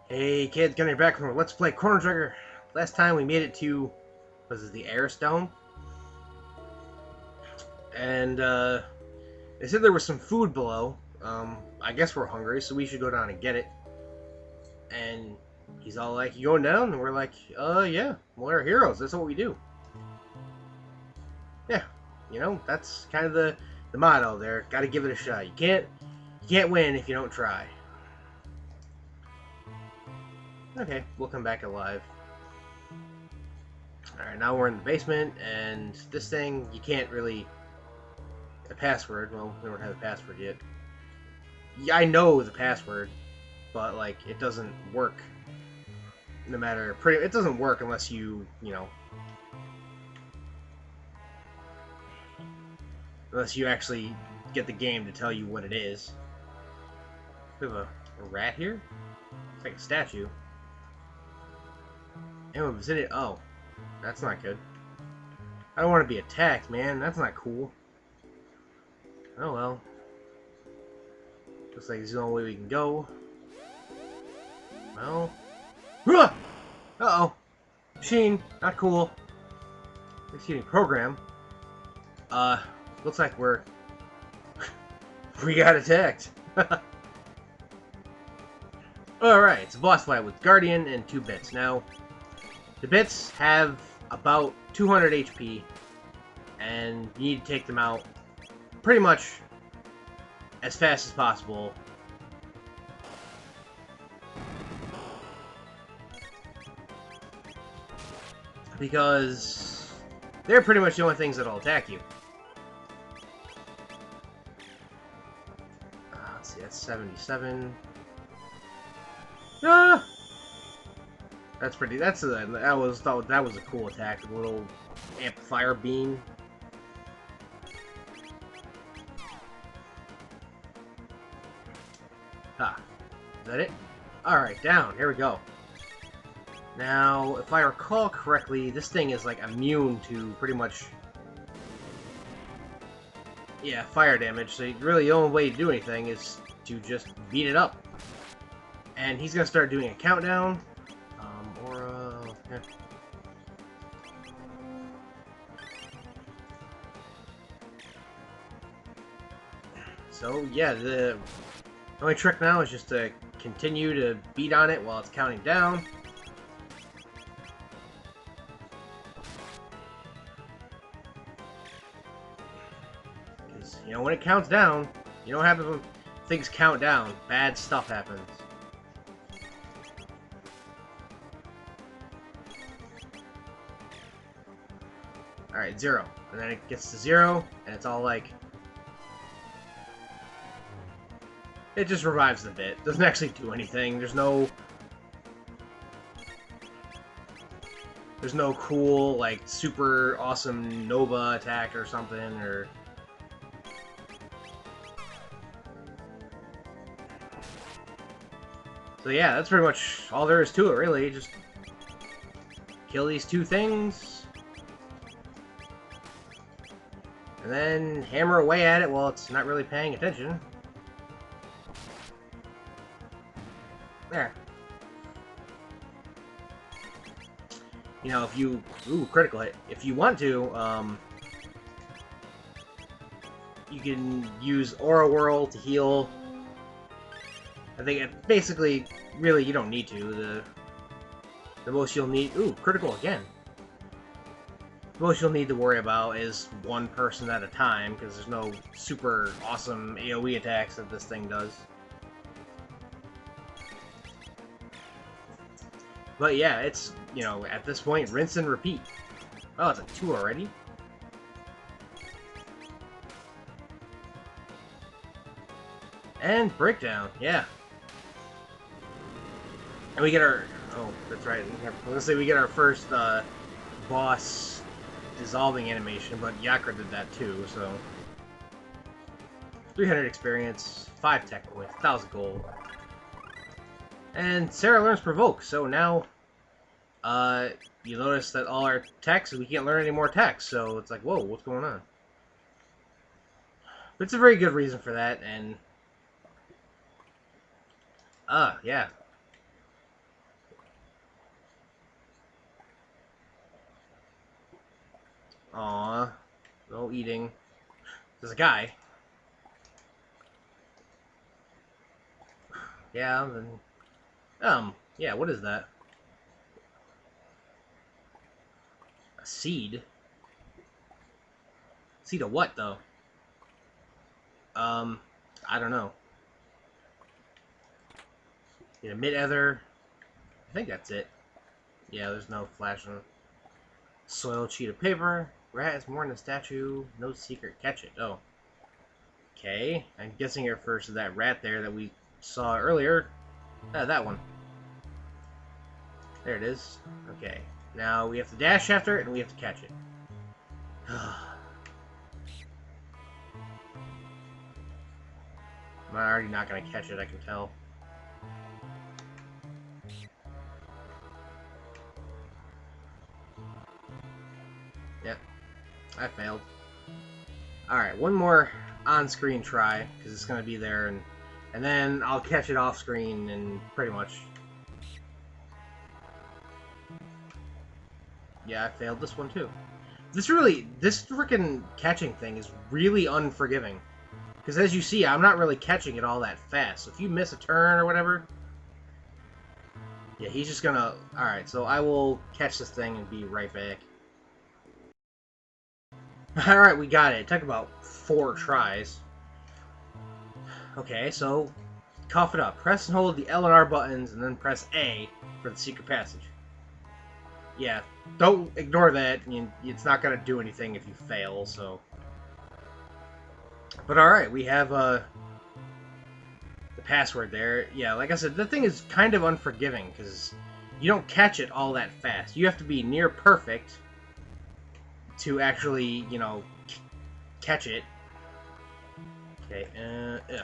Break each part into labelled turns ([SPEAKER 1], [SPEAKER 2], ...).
[SPEAKER 1] Hey kids, Gjenrei back from Let's Play Chrono Trigger. Last time we made it to, was it the Air Stone? And they said there was some food below. I guess we're hungry, so we should go down and get it. And he's all like, "You going down?" And we're like, yeah, we're heroes. That's what we do." Yeah, that's kind of the motto there. Got to give it a shot. You can't win if you don't try. Okay, we'll come back alive. Alright, now we're in the basement, and this thing, you can't really... A password, well, we don't have a password yet. Yeah, I know the password, but, like, it doesn't work. No matter... It doesn't work unless unless you actually get the game to tell you what it is. We have a rat here? It's like a statue. Anyone visited? Oh, that's not good. I don't want to be attacked, man. That's not cool. Oh well. Looks like this is the only way we can go. Well. Uh-oh. Machine. Not cool. Excuse me, program. Looks like we got attacked. Alright, it's a boss fight with Guardian and 2 bits. Now, the bits have about 200 HP, and you need to take them out pretty much as fast as possible. Because they're pretty much the only things that'll attack you. Let's see, that's 77. Ah! That's pretty. That was a cool attack. A little amplifier beam. Ha! Is that it? All right, down. Here we go. Now, if I recall correctly, this thing is like immune to pretty much, yeah, fire damage. So really, the only way to do anything is to just beat it up. And he's gonna start doing a countdown. Yeah. So yeah, the only trick now is just to continue to beat on it while it's counting down. Because, when it counts down, you know what happens when things count down? Bad stuff happens. Alright, 0. And then it gets to 0, and it's all like... It just revives the bit. Doesn't actually do anything. There's no cool, like, super awesome Nova attack or something, or... So yeah, that's pretty much all there is to it, really. Just kill these 2 things, and then hammer away at it while it's not really paying attention. There. If you... Ooh, critical hit. If you want to, you can use Aura Whirl to heal. I think basically, really, you don't need to. The most you'll need... Ooh, critical again. The most you'll need to worry about is 1 person at a time, because there's no super awesome AoE attacks that this thing does. But yeah, it's, at this point, rinse and repeat. Oh, it's a 2 already? And breakdown, yeah. And we get our... Oh, that's right. I was gonna say we get our first boss dissolving animation, but Yakra did that too, so... 300 experience, 5 tech points, 1,000 gold. And Sarah learns Provoke, so now, you notice that all our techs, we can't learn any more techs, so it's like, whoa, what's going on? But it's a very good reason for that, and... yeah. Aw. No eating. There's a guy. Yeah, then... yeah, what is that? A seed? Seed of what, though? I don't know. Get a mid-ether. I think that's it. Yeah, there's no flashing. Soiled sheet of paper. Rat is more than a statue. No secret. Catch it. Oh. Okay. I'm guessing it refers to that rat there that we saw earlier. That one. There it is. Okay. Now we have to dash after it and we have to catch it. I'm already not going to catch it, I can tell. Yep. I failed. Alright, one more on-screen try, because it's going to be there, and then I'll catch it off-screen, and pretty much... Yeah, I failed this one, too. This freaking catching thing is really unforgiving. Because as you see, I'm not really catching it all that fast. So if you miss a turn or whatever... Yeah, he's just gonna... Alright, so I will catch this thing and be right back. Alright, we got it. It took about 4 tries. Okay, so... Cough it up. Press and hold the L and R buttons, and then press A for the secret passage. Yeah, don't ignore that. It's not gonna do anything if you fail, so... But alright, we have the password there. Yeah, like I said, the thing is kind of unforgiving, because you don't catch it all that fast. You have to be near perfect to actually, you know, catch it. Okay, yeah.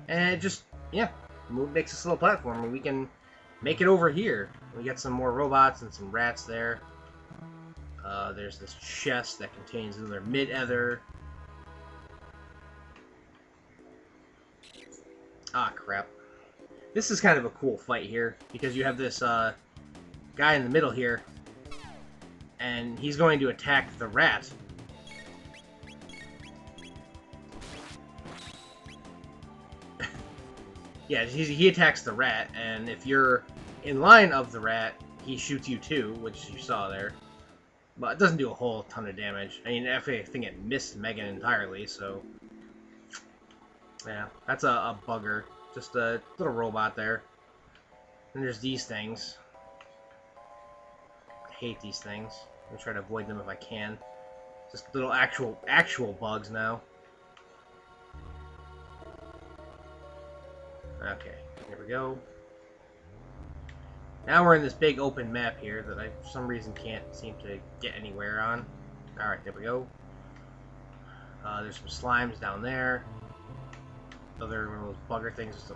[SPEAKER 1] And it just, yeah, makes this little platform, and we can make it over here. We get some more robots and some rats there. There's this chest that contains another mid-ether. Ah, crap. This is kind of a cool fight here, because you have this guy in the middle here, and he's going to attack the rat. Yeah, he attacks the rat, and if you're in line of the rat, he shoots you too, which you saw there. But it doesn't do a whole ton of damage. I mean, I think it missed Megan entirely, so... Yeah, that's a bugger. Just a little robot there. And there's these things. I hate these things. I'm gonna try to avoid them if I can. Just little actual bugs now. Okay, here we go. Now we're in this big open map here that I, for some reason, can't seem to get anywhere on. Alright, there we go. There's some slimes down there. Other one of those bugger things.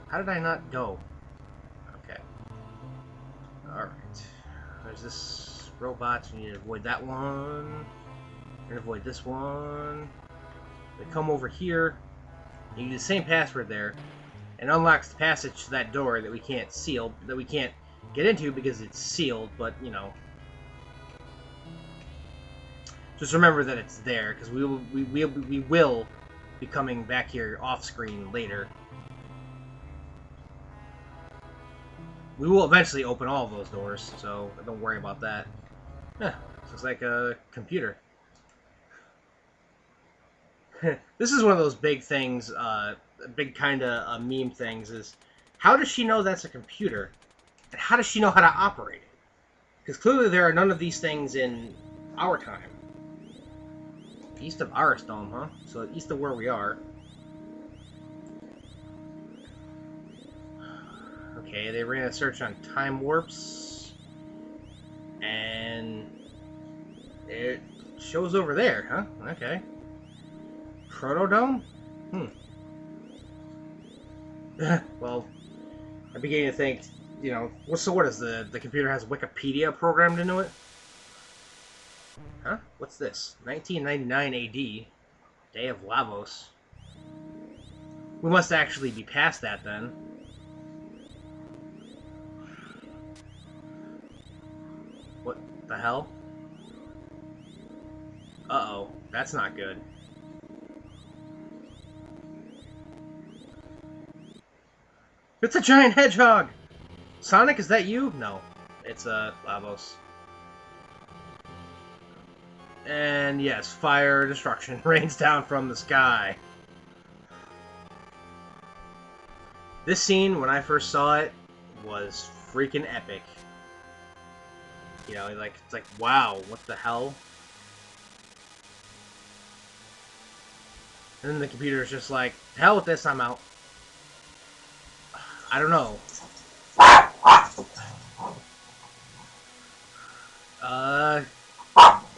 [SPEAKER 1] How did I not go? Okay. Alright. There's this robot. So you need to avoid that one. You're gonna avoid this one. We come over here. You use the same password there. And unlocks the passage to that door that we can't seal, that we can't get into because it's sealed, but, you know. Just remember that it's there, because we will be coming back here off-screen later. We will eventually open all of those doors, so don't worry about that. Yeah, looks like a computer. This is one of those big things, big kind of meme things, is how does she know that's a computer? And how does she know how to operate it? Because clearly there are none of these things in our time. East of Aristome, huh? So east of where we are. Okay, they ran a search on time warps. And it shows over there, huh? Okay. Chrono? Well, I'm beginning to think, you know, what is the computer has Wikipedia programmed into it? Huh? What's this? 1999 AD. Day of Lavos. We must actually be past that then. What the hell? Uh-oh. That's not good. It's a giant hedgehog! Sonic, is that you? No. It's, Lavos. And yes, fire destruction rains down from the sky. This scene, when I first saw it, was freaking epic. You know, like, it's like, wow, what the hell? And then the computer's just like, hell with this, I'm out. I don't know.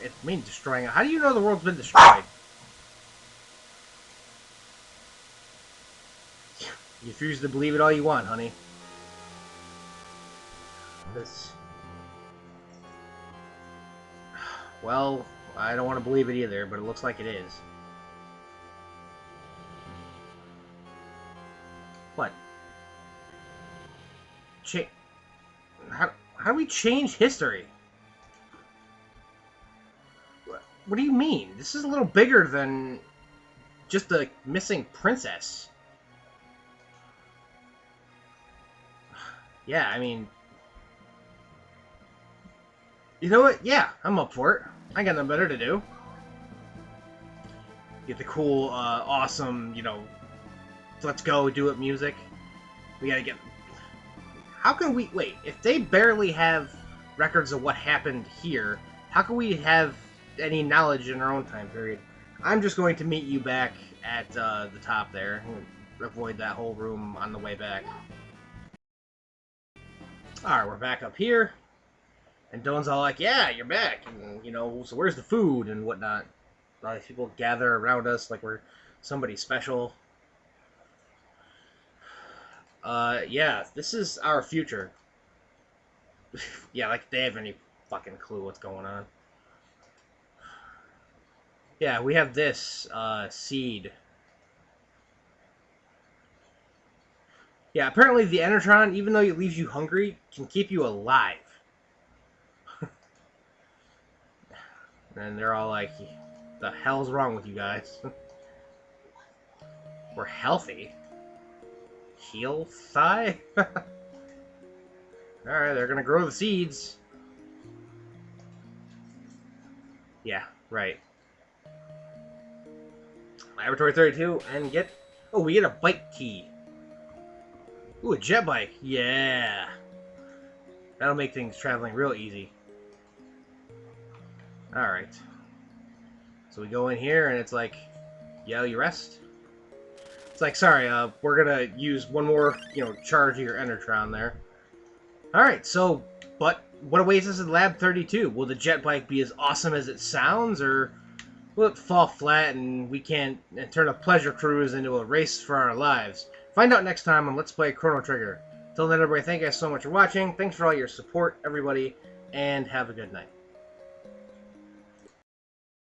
[SPEAKER 1] It means destroying it. How do you know the world's been destroyed? You refuse to believe it all you want, honey. This... Well, I don't want to believe it either, but it looks like it is. What? How do we change history? What do you mean? This is a little bigger than just a missing princess. Yeah, I mean... You know what? Yeah, I'm up for it. I got nothing better to do. Get the cool, awesome, you know, let's go, do it music. We gotta get... How can we... Wait, if they barely have records of what happened here, how can we have any knowledge in our own time period? I'm just going to meet you back at the top there. Avoid that whole room on the way back. Alright, we're back up here. And Dawn's all like, yeah, you're back. And, you know, so where's the food and whatnot? All these people gather around us like we're somebody special. Yeah, this is our future. Yeah, like they have any fucking clue what's going on. Yeah, we have this, seed. Yeah, apparently the Enertron, even though it leaves you hungry, can keep you alive. And they're all like, the hell's wrong with you guys? We're healthy. Heal thigh? Alright, they're gonna grow the seeds. Yeah, right. Laboratory 32, and get... Oh, we get a bike key. Ooh, a jet bike. Yeah. That'll make things traveling real easy. Alright. So we go in here, and it's like, yo, you rest? It's like, sorry, we're gonna use one more, you know, charge of your Enertron there. Alright, so, but what awaits us in Lab 32? Will the jet bike be as awesome as it sounds, or will it fall flat and we can't turn a pleasure cruise into a race for our lives? Find out next time on Let's Play Chrono Trigger. Till then, everybody, thank you guys so much for watching. Thanks for all your support, everybody, and have a good night.